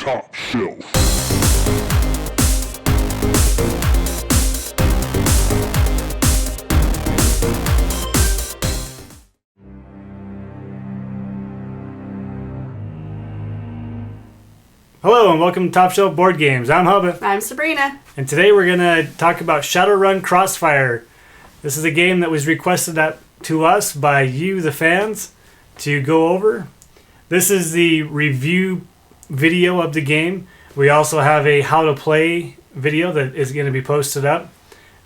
top shelf. Hello and welcome to Top Shelf Board Games. I'm Hubba. I'm Sabrina. And today we're going to talk about Shadowrun Crossfire. This is a game that was requested to us by you, the fans, to go over. This is the review video of the game. We also have a how to play video that is going to be posted up.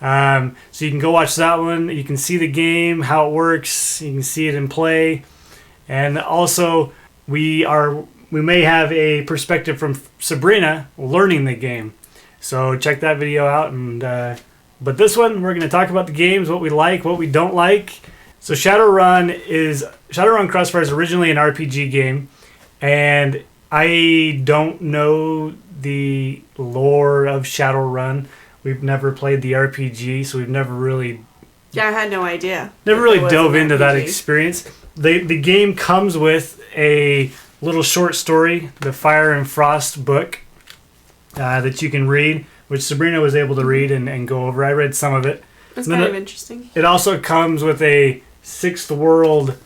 So you can go watch that one. You can see the game, how it works. You can see it in play. And also we may have a perspective from Sabrina learning the game. So check that video out. But this one, we're going to talk about the games, what we like, what we don't like. So Shadowrun Crossfire is originally an RPG game. And I don't know the lore of Shadowrun. We've never played the RPG, so we've never really... Yeah, I had no idea. Never really dove into that experience. The game comes with a little short story, the Fire and Frost book, that you can read, which Sabrina was able to read and go over. I read some of it. It's kind of interesting. It also comes with a Sixth World,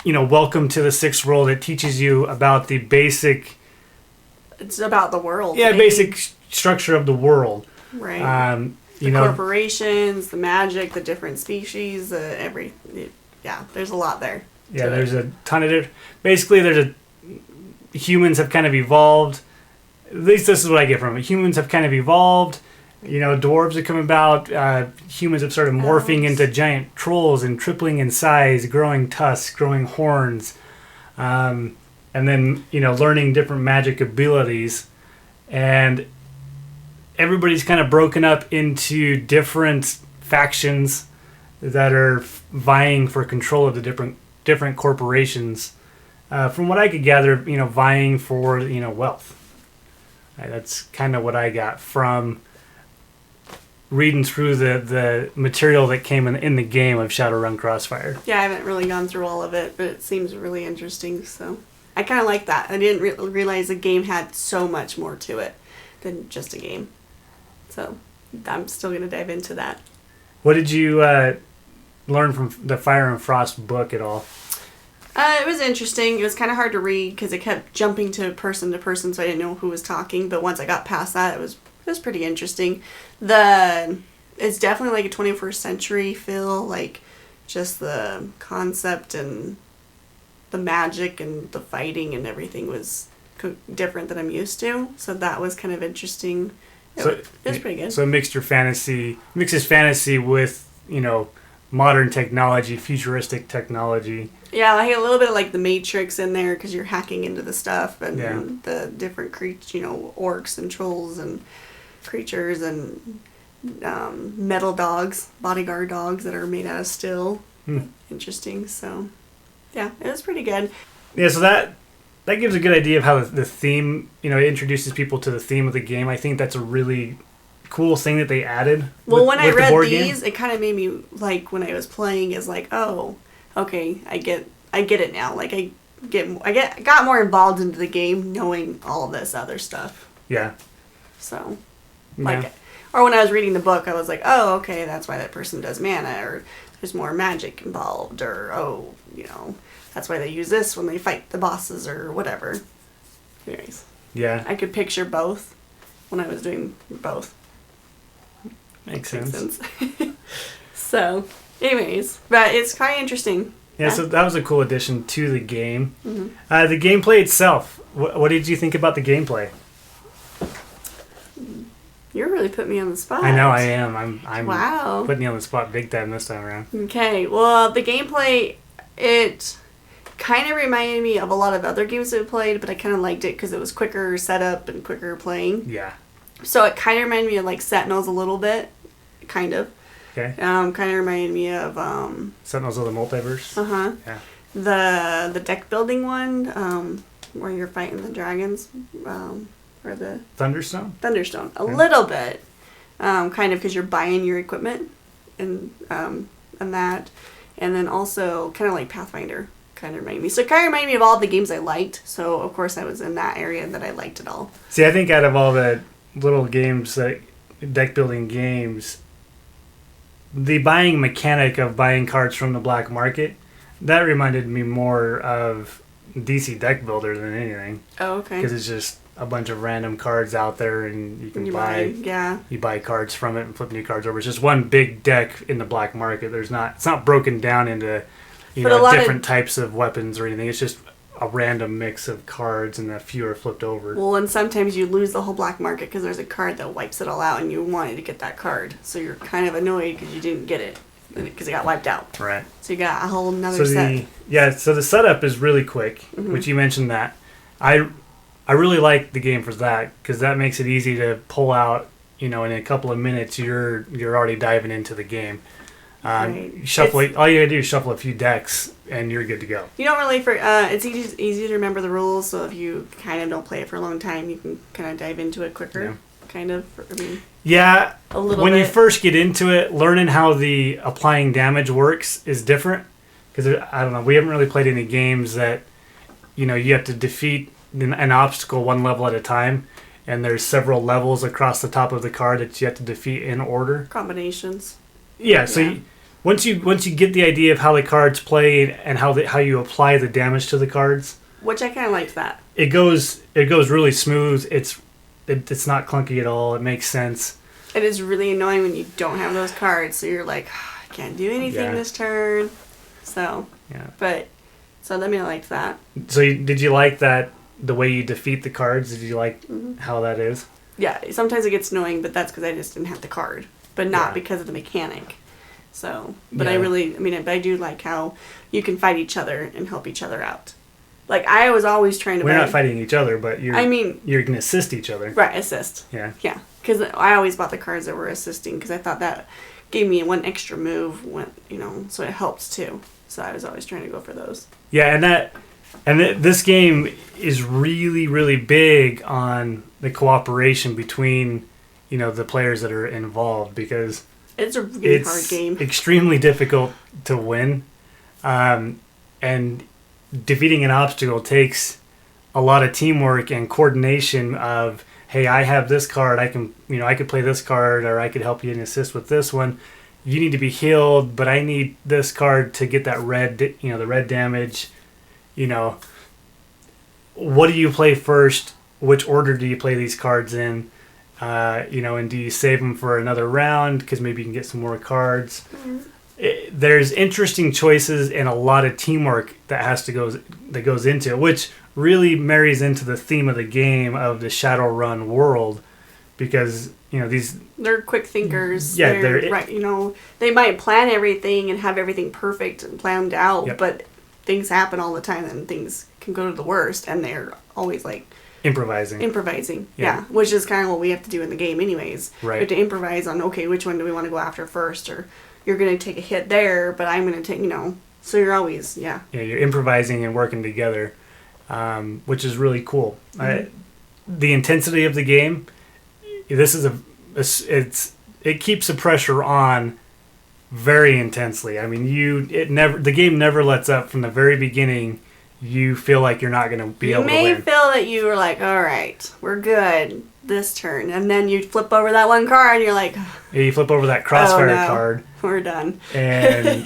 welcome to the Sixth World. It teaches you about the basic... It's about the world. Yeah, basic structure of the world. Right. Corporations, the magic, the different species, there's a lot there. Yeah, there's a ton of basically humans have kind of evolved. At least this is what I get from it. Humans have kind of evolved. Dwarves have come about. Humans have started morphing into giant trolls and tripling in size, growing tusks, growing horns, and then learning different magic abilities. And everybody's kind of broken up into different factions that are vying for control of the different corporations. From what I could gather, vying for wealth. That's kind of what I got from reading through the material that came in the game of Shadowrun Crossfire. Yeah, I haven't really gone through all of it, but it seems really interesting. So I kind of like that. I didn't realize the game had so much more to it than just a game. So I'm still going to dive into that. What did you learn from the Fire and Frost book at all? It was interesting. It was kind of hard to read because it kept jumping to person, so I didn't know who was talking. But once I got past that, it was pretty interesting. It's definitely like a 21st century feel, like just the concept and the magic and the fighting and everything was different than I'm used to. So that was kind of interesting. It was pretty good. So it mixes fantasy with, modern technology, futuristic technology. Yeah, I had a little bit of like the Matrix in there because you're hacking into the stuff and the different orcs and trolls and creatures and metal dogs, bodyguard dogs that are made out of steel. Interesting. So, yeah, it was pretty good. Yeah, so that gives a good idea of how the theme, it introduces people to the theme of the game. I think that's a really cool thing that they added. Well, when I read these, it kind of made me like when I was playing is like, oh, okay, I get it now. Like I got more involved into the game knowing all this other stuff. Yeah. So, or when I was reading the book, I was like, oh, okay, that's why that person does mana, or there's more magic involved, or that's why they use this when they fight the bosses or whatever. Anyways. Yeah. I could picture both when I was doing both. Makes sense. So, anyways, but it's kind of interesting. Yeah, so that was a cool addition to the game. Mm-hmm. The gameplay itself, what did you think about the gameplay? You're really putting me on the spot. I know I am. I'm wow. Putting you on the spot big time this time around. Okay, well, the gameplay, it kind of reminded me of a lot of other games that we played, but I kind of liked it because it was quicker setup and quicker playing. Yeah. So it kind of reminded me of like Sentinels a little bit, kind of. Okay. Kind of reminded me of Sentinels of the Multiverse. Yeah. The deck building one, where you're fighting the dragons, or the Thunderstone. A little bit, kind of because you're buying your equipment and that, and then also kind of like Pathfinder. kind of remind me. So it kind of reminded me of all the games I liked. So, of course, I was in that area that I liked it all. See, I think out of all the little games, like deck building games, the buying mechanic of buying cards from the black market, that reminded me more of DC Deck Builder than anything. Oh, okay. Because it's just a bunch of random cards out there, and you can you buy cards from it and flip new cards over. It's just one big deck in the black market. It's not broken down into different types of weapons or anything. It's just a random mix of cards, and a few are flipped over. Well, and sometimes you lose the whole black market because there's a card that wipes it all out, and you wanted to get that card, so you're kind of annoyed because you didn't get it because it got wiped out. Right. So you got a whole nother set. So the setup is really quick, which you mentioned that. I really like the game for that, because that makes it easy to pull out. In a couple of minutes, you're already diving into the game. Right. All you gotta do is shuffle a few decks, and you're good to go. You don't really it's easy to remember the rules. So if you kind of don't play it for a long time, you can kind of dive into it quicker. Yeah. Kind of. A little when bit. You first get into it, learning how the applying damage works is different, because I don't know. We haven't really played any games that you have to defeat an obstacle one level at a time, and there's several levels across the top of the card that you have to defeat in order. Combinations. Yeah. So once you get the idea of how the cards play and how you apply the damage to the cards, which I kind of liked that. It goes really smooth. It's not clunky at all. It makes sense. It is really annoying when you don't have those cards, so you're like, I can't do anything this turn. So so I liked that. So did you like that? The way you defeat the cards, did you like how that is? Yeah, sometimes it gets annoying, but that's because I just didn't have the card, but not because of the mechanic. So, but I do like how you can fight each other and help each other out. Like, I was always trying to We're not fighting each other, but you're going to assist each other. Right, assist. Yeah. Yeah, because I always bought the cards that were assisting, because I thought that gave me one extra move, so it helps too. So I was always trying to go for those. Yeah, this game is really, really big on the cooperation between, the players that are involved, because it's a really hard game. It's extremely difficult to win, and defeating an obstacle takes a lot of teamwork and coordination of, hey, I have this card, I could play this card, or I could help you and assist with this one. You need to be healed, but I need this card to get that red, the red damage. What do you play first? Which order do you play these cards in? And do you save them for another round because maybe you can get some more cards? Mm-hmm. There's interesting choices and a lot of teamwork that goes into it, which really marries into the theme of the game of the Shadowrun world, because they're quick thinkers. Yeah, they're right. They might plan everything and have everything perfect and planned out, but things happen all the time, and things can go to the worst, and they're always like improvising. Yeah, which is kind of what we have to do in the game anyways. Right. We have to improvise on, okay, which one do we want to go after first, or you're going to take a hit there, but I'm going to take, so you're always you're improvising and working together, which is really cool. The intensity of the game, this is it keeps the pressure on very intensely. I mean, the game never lets up from the very beginning. You feel like you're not going to be able to win. You may feel that you were like, all right, we're good this turn, and then you flip over that one card, and you're like, you flip over that Crossfire card. We're done. And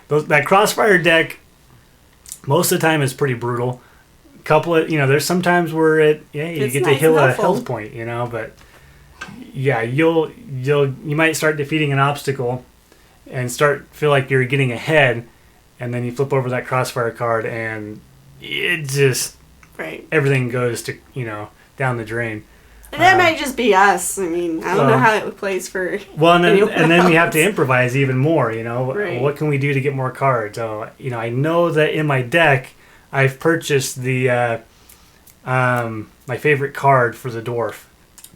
that Crossfire deck, most of the time is pretty brutal. Couple of there's some times where you get to heal a health point, but you might start defeating an obstacle and feel like you're getting ahead, and then you flip over that Crossfire card, and it just everything goes to down the drain. And that might just be us. I mean, I don't know how it plays for. Well, and then we have to improvise even more. What can we do to get more cards? So I know that in my deck, I've purchased the my favorite card for the dwarf,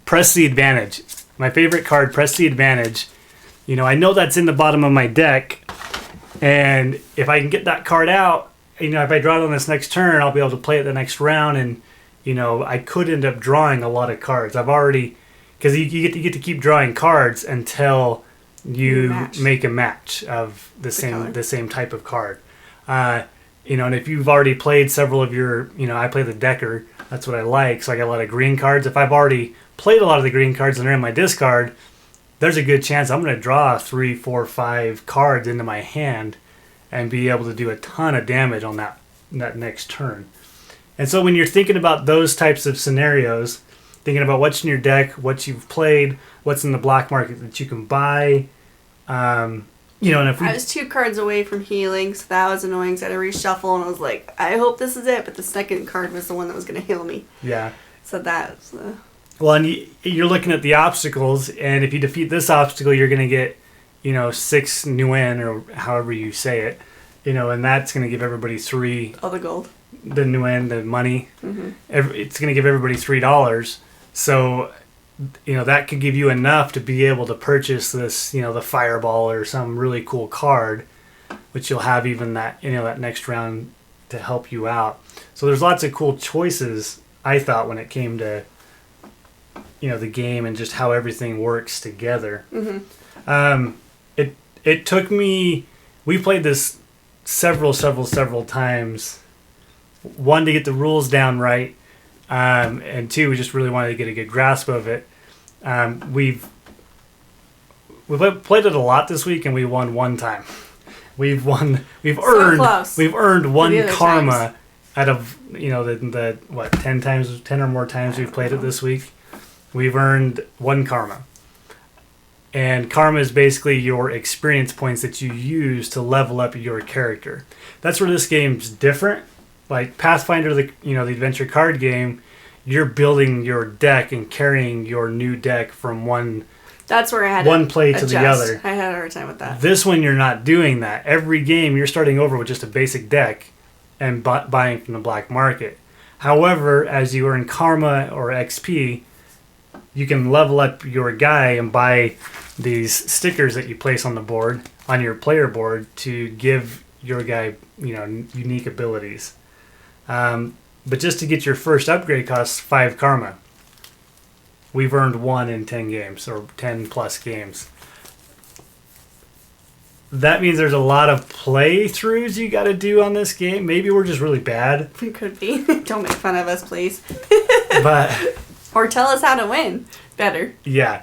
Press the Advantage. My favorite card, Press the Advantage. I know that's in the bottom of my deck, and if I can get that card out, if I draw it on this next turn, I'll be able to play it the next round, and I could end up drawing a lot of cards. I've already, because you get to keep drawing cards until you make a match of the same type of card. And if you've already played several of your, I play the Decker. That's what I like. So I got a lot of green cards. If I've already played a lot of the green cards and they're in my discard, there's a good chance I'm going to draw 3, 4, 5 cards into my hand and be able to do a ton of damage on that next turn. And so when you're thinking about those types of scenarios, thinking about what's in your deck, what you've played, what's in the black market that you can buy, and if I was 2 cards away from healing, so that was annoying. So I had to reshuffle, and I was like, I hope this is it. But the second card was the one that was going to heal me. Yeah. So that's the... Well, and you're looking at the obstacles, and if you defeat this obstacle, you're going to get, 6 Nguyen, or however you say it, and that's going to give everybody 3... Oh, the gold. The Nguyen, the money. Mm-hmm. It's going to give everybody $3. So... that could give you enough to be able to purchase this, the Fireball or some really cool card, which you'll have even that, that next round to help you out. So there's lots of cool choices, I thought, when it came to, the game and just how everything works together. Mm-hmm. It took me, we played this several times. 1, to get the rules down right. And 2, we just really wanted to get a good grasp of it. We've played it a lot this week, and we won 1 time. We've earned 1 karma times. out of the 10 or more times we've played it this week. We've earned 1 karma, and karma is basically your experience points that you use to level up your character. That's where this game's different. Like Pathfinder, the adventure card game, you're building your deck and carrying your new deck from one. That's where I had one play to the other. I had a hard time with that. This one, you're not doing that. Every game, you're starting over with just a basic deck and buying from the black market. However, as you earn karma or XP, you can level up your guy and buy these stickers that you place on the board, on your player board, to give your guy, unique abilities. But just to get your first upgrade costs 5 karma. We've earned 1 in 10 games, or 10 plus games. That means there's a lot of playthroughs you got to do on this game. Maybe we're just really bad. We could be. Don't make fun of us, please. But or tell us how to win better. Yeah.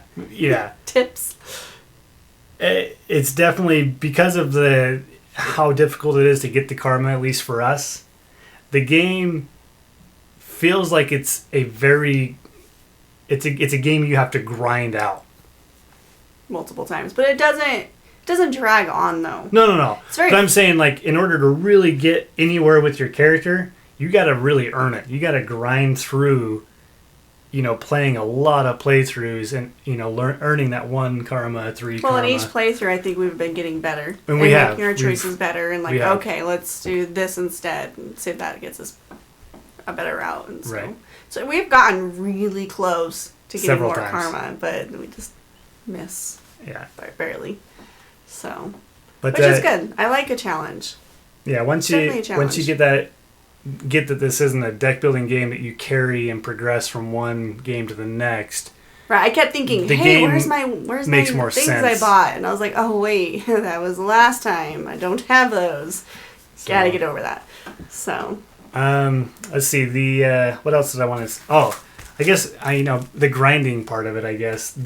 Tips. It's definitely because of how difficult it is to get the karma, at least for us. The game feels like it's a game you have to grind out multiple times, but it doesn't drag on though. No. But I'm saying, like, in order to really get anywhere with your character, you got to really earn it. You got to grind through, playing a lot of playthroughs and earning that 1 karma, 3 karma. Well, in each playthrough, I think we've been getting better. And we have. Making our choices better, and okay, let's do this instead, and see if that gets us a better route. And so, right. So we've gotten really close to getting Several more times. karma, but we just miss. Yeah. Barely. So, but which is good. I like a challenge. Yeah, once you get that this isn't a deck building game that you carry and progress from one game to the next. Right, I kept thinking, hey, where's my things I bought? And I was like, oh wait, that was the last time. I don't have those. So, gotta get over that. So. Let's see. What else did I want to? Oh, I guess the grinding part of it. I guess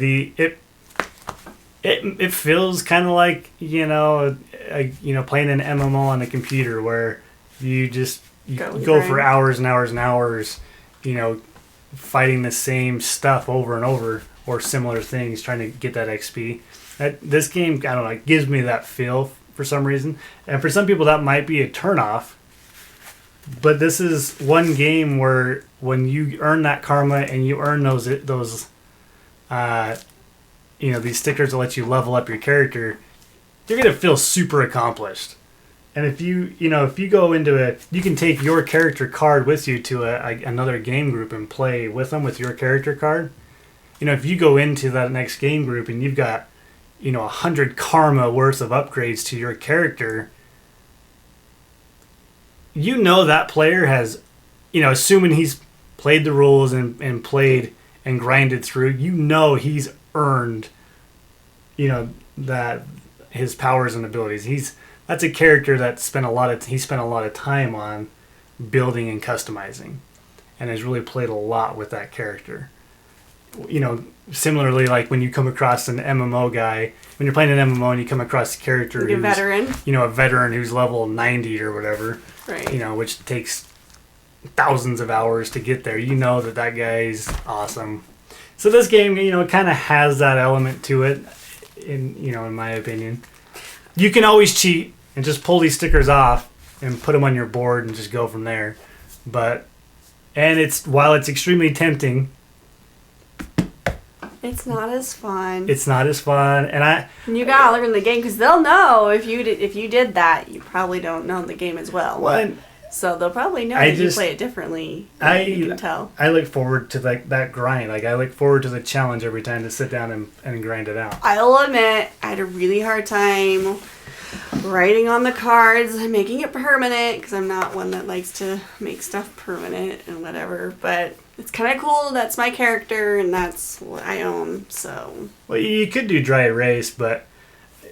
it feels kind of like playing an MMO on a computer where you just go for hours and hours and hours, fighting the same stuff over and over or similar things, trying to get that XP. This game, I don't know, it gives me that feel for some reason, and for some people that might be a turnoff. But this is one game where when you earn that karma and you earn those these stickers that let you level up your character, you're gonna feel super accomplished. And if you go into you can take your character card with you to another game group and play with them with your character card. If you go into that next game group and you've got 100 karma worth of upgrades to your character, that player has, assuming he's played the rules and played and grinded through, he's earned, that his powers and abilities. that's a character that he spent a lot of time on building and customizing, and has really played a lot with that character. You know, similarly, like when you come across an MMO guy, when you're playing an MMO and you come across a character like a veteran, a veteran who's level 90 or whatever, right? You know, which takes thousands of hours to get there. You know that guy's awesome. So this game, kind of has that element to it, in my opinion. You can always cheat and just pull these stickers off and put them on your board and just go from there. While it's extremely tempting, it's not as fun. And you gotta learn the game, because they'll know if you did that, you probably don't know the game as well. What? So they'll probably know that you play it differently. You can tell. I look forward to that grind. Like, I look forward to the challenge every time to sit down and grind it out. I'll admit, I had a really hard time writing on the cards and making it permanent, because I'm not one that likes to make stuff permanent and whatever. But it's kind of cool. That's my character, and that's what I own. So. Well, you could do dry erase, but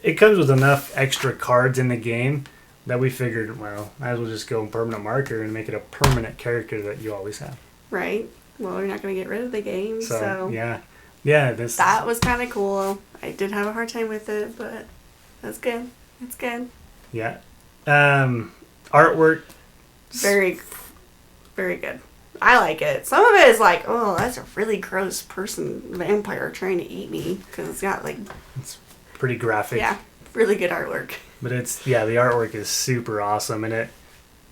it comes with enough extra cards in the game that we figured, well, might as well just go permanent marker and make it a permanent character that you always have. Right. Well, you're not going to get rid of the game, so. Yeah. That was kind of cool. I did have a hard time with it, but that's good. It's good. Yeah. Artwork. Very, very good. I like it. Some of it is like, oh, that's a really gross vampire trying to eat me, because it's got it's pretty graphic. Yeah. Really good artwork. But the artwork is super awesome, and it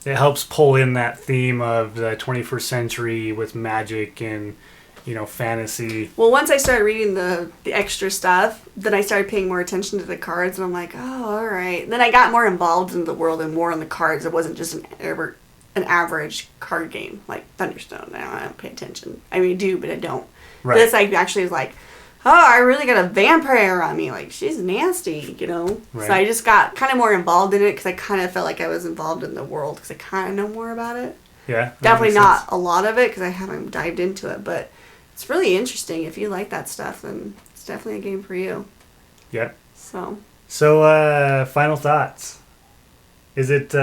helps pull in that theme of the 21st century with magic and, fantasy. Well, once I started reading the extra stuff, then I started paying more attention to the cards, and I'm like, oh, all right. Then I got more involved in the world and more on the cards. It wasn't just an average card game like Thunderstone. I don't pay attention. I mean, I do, but I don't. Right. This actually was like, oh, I really got a vampire on me. Like, she's nasty, Right. So I just got kind of more involved in it, because I kind of felt like I was involved in the world, because I kind of know more about it. Yeah. Definitely not a lot of it, because I haven't dived into it, but it's really interesting. If you like that stuff, then it's definitely a game for you. Yep. So, final thoughts. Is it,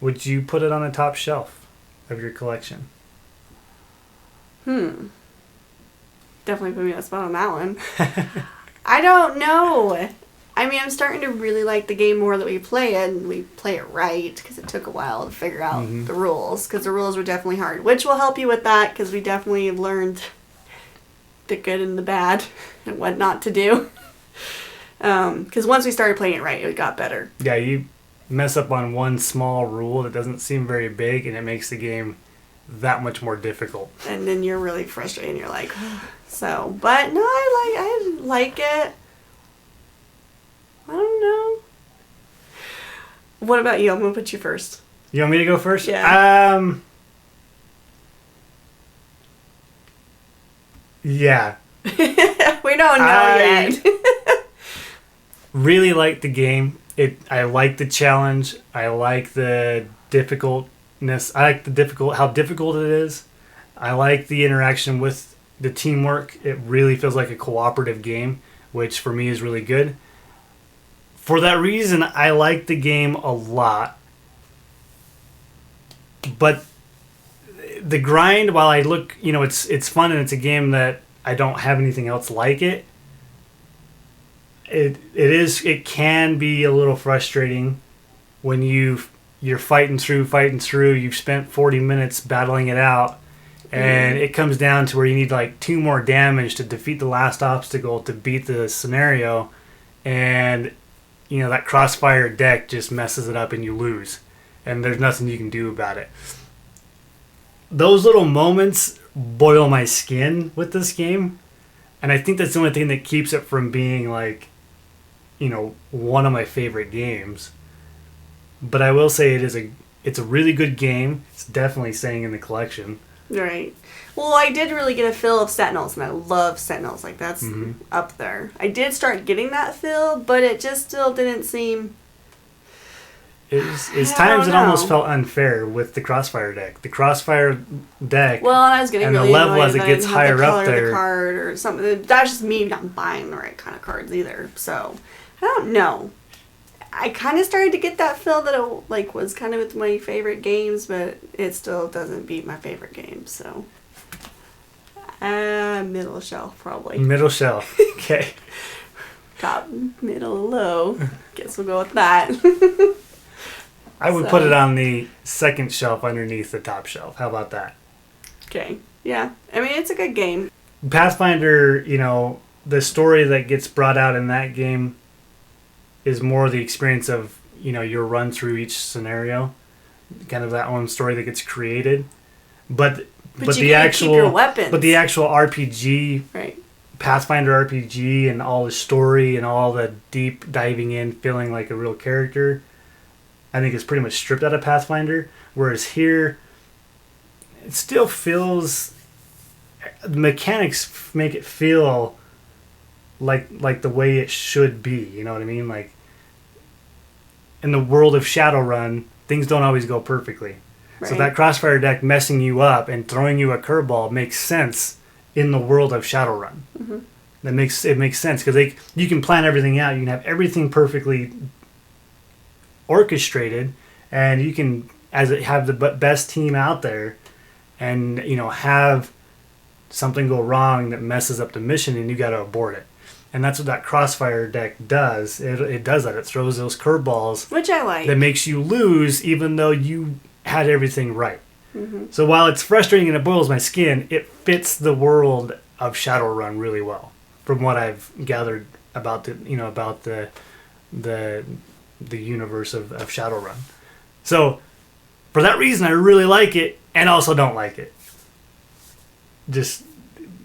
would you put it on the top shelf of your collection? Definitely put me on the spot on that one. I don't know. I mean, I'm starting to really like the game more that we play it, and we play it right, because it took a while to figure out the rules, because the rules were definitely hard, which will help you with that, because we definitely have learned the good and the bad and what not to do. Because once we started playing it right, it got better. Yeah, you mess up on one small rule that doesn't seem very big, and it makes the game that much more difficult. And then you're really frustrated, and you're like, so. But no, I like it. I don't know. What about you? I'm gonna put you first. You want me to go first? Yeah. Yeah. We don't know yet. Really like the game. I like the challenge. I like the difficultness. I like how difficult it is. I like the interaction with the teamwork. It really feels like a cooperative game, which for me is really good. For that reason, I like the game a lot. But the grind, while I look, it's fun, and it's a game that I don't have anything else like it. It can be a little frustrating when you're fighting through. You've spent 40 minutes battling it out, and it comes down to where you need like 2 more damage to defeat the last obstacle to beat the scenario, and that Crossfire deck just messes it up and you lose, and there's nothing you can do about it. Those little moments boil my skin with this game, and I think that's the only thing that keeps it from being like, one of my favorite games. But I will say it's a really good game. It's definitely staying in the collection. Right. Well, I did really get a feel of Sentinels, and I love Sentinels. Like, that's up there. I did start getting that feel, but it just still didn't seem... It's times it almost felt unfair with the Crossfire deck. The Crossfire deck, well, and I was getting really the level annoyed as it gets higher up there. The card or something. That's just me not buying the right kind of cards either. So, I don't know. I kind of started to get that feel that it like was kind of with my favorite games, but it still doesn't beat my favorite games. So, middle shelf probably. Middle shelf. Okay. Top, middle, low. Guess we'll go with that. I would put it on the second shelf underneath the top shelf. How about that? Okay. Yeah. I mean, it's a good game. Pathfinder, you know, the story that gets brought out in that game is more the experience of, you know, your run through each scenario, kind of that own story that gets created. But the actual keep your weapons. But the actual RPG, right? Pathfinder RPG and all the story and all the deep diving in, feeling like a real character, I think is pretty much stripped out of Pathfinder. Whereas here, it still feels, the mechanics make it feel like the way it should be. You know what I mean? Like, in the world of Shadowrun, things don't always go perfectly. Right. So that Crossfire deck messing you up and throwing you a curveball makes sense in the world of Shadowrun. Mm-hmm. It makes sense because you can plan everything out. You can have everything perfectly orchestrated, and you can have the best team out there, and you know, have something go wrong that messes up the mission, and you got to abort it. And that's what that Crossfire deck does. It does that. It throws those curveballs, which I like. That makes you lose, even though you had everything right. Mm-hmm. So while it's frustrating and it boils my skin, it fits the world of Shadowrun really well, from what I've gathered about the universe of Shadowrun. So for that reason, I really like it, and also don't like it. Just,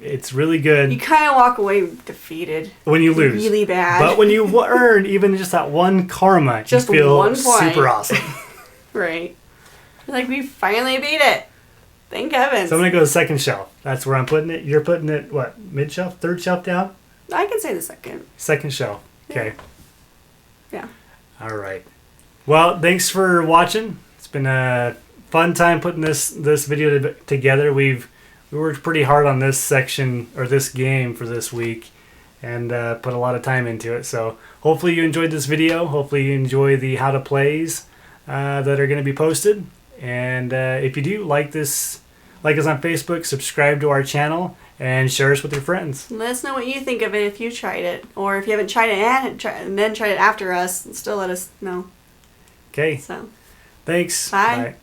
it's really good. You kind of walk away defeated when you lose, really bad. But when you earn even just that one karma, just you feel 1 point. Super awesome. Right. Like, we finally beat it. Thank heavens. So I'm gonna go to the second shelf. That's where I'm putting it. You're putting it what? Mid shelf? Third shelf down? I can say the second. Second shelf. Okay. Yeah. All right. Well, thanks for watching. It's been a fun time putting this video together. We worked pretty hard on this section or this game for this week, and put a lot of time into it. So hopefully you enjoyed this video. Hopefully you enjoy the how to plays that are going to be posted. And if you do like us on Facebook, subscribe to our channel, and share us with your friends. Let us know what you think of it if you tried it, or if you haven't tried it and then tried it after us. Still let us know. Okay. So, thanks. Bye. Bye.